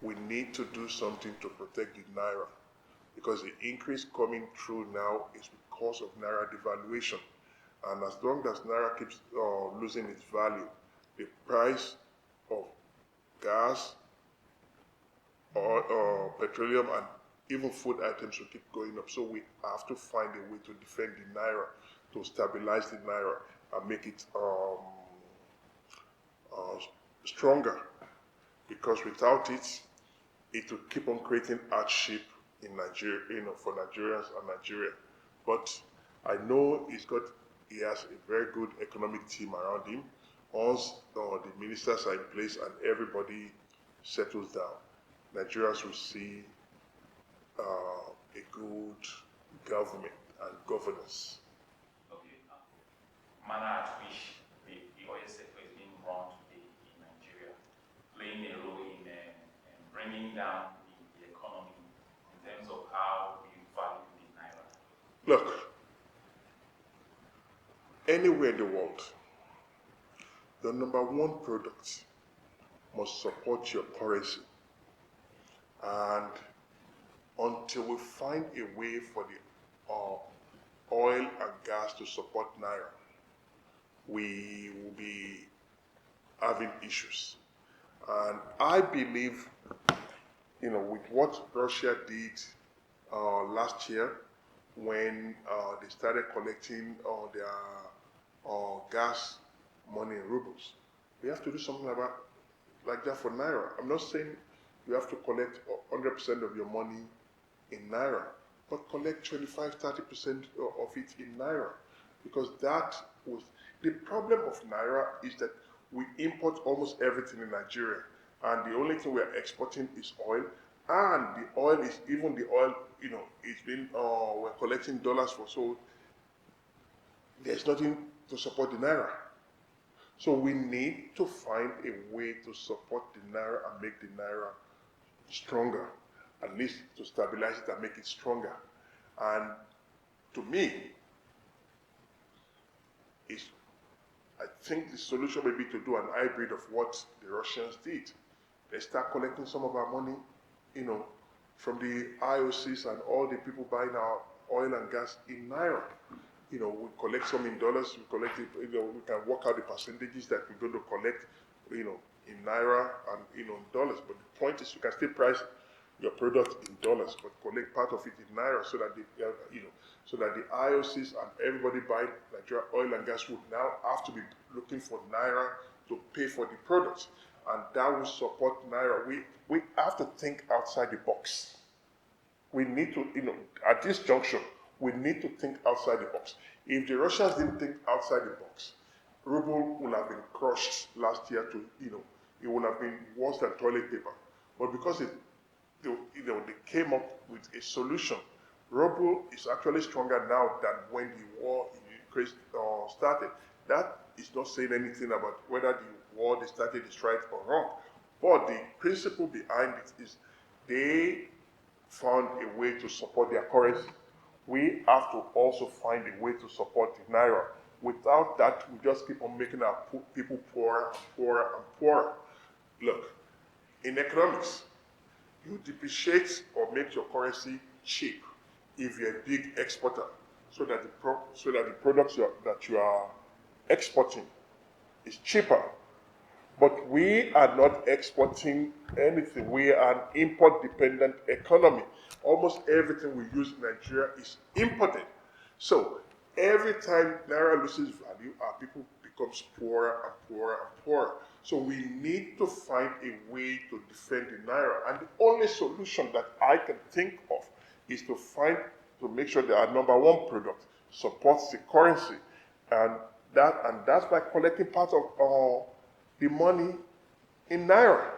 we need to do something to protect the Naira, because the increase coming through now is because of Naira devaluation. And as long as Naira keeps losing its value, the price of gas, or petroleum, and even food items will keep going up. So we have to find a way to defend the Naira, to stabilize the Naira and make it stronger. Because without it, it will keep on creating hardship in Nigeria, for Nigerians and Nigeria. But I know he has a very good economic team around him. Once the ministers are in place and everybody settles down, Nigerians will see a good government and governance. Okay. Manner at which the oil sector is being run today in Nigeria, playing a role in bringing down the economy in terms of how we value the Naira? Look, anywhere in the world, the number one product must support your currency. And until we find a way for the oil and gas to support Naira, we will be having issues. And I believe, with what Russia did last year, when they started collecting their gas money in rubles, we have to do something like that for Naira. I'm not saying you have to collect 100% of your money in Naira, but collect 25, 30% of it in Naira. Because the problem of Naira is that we import almost everything in Nigeria, and the only thing we are exporting is oil, and the oil is, even the oil, it's been, we're collecting dollars for, so there's nothing to support the Naira. So we need to find a way to support the Naira and make the Naira stronger, at least to stabilize it and make it stronger. And to me, I think the solution may be to do an hybrid of what the Russians did. They start collecting some of our money, from the IOCs and all the people buying our oil and gas in Naira. We collect some in dollars, we collect it, we can work out the percentages that we're going to collect, in Naira and, in dollars. But the point is, you can still price your product in dollars, but collect part of it in Naira, so that so that the IOCs and everybody buying Nigeria oil and gas would now have to be looking for Naira to pay for the products. And that will support Naira. We have to think outside the box. We need to, at this junction, we need to think outside the box. If the Russians didn't think outside the box, ruble would have been crushed last year to, it would have been worse than toilet paper. But because they came up with a solution, ruble is actually stronger now than when the war in Ukraine started. That is not saying anything about whether the war they started is right or wrong. But the principle behind it is they found a way to support their currency. We have to also find a way to support the Naira. Without that, we just keep on making our people poorer and poorer and poorer. Look, in economics, you depreciate or make your currency cheap if you're a big exporter, so that the products that you are exporting is cheaper. But we are not exporting anything. We are an import-dependent economy. Almost everything we use in Nigeria is imported. So every time Naira loses value, our people becomes poorer and poorer and poorer. So we need to find a way to defend the Naira. And the only solution that I can think of is to make sure that our number one product supports the currency. And that's by collecting part of the money in Naira.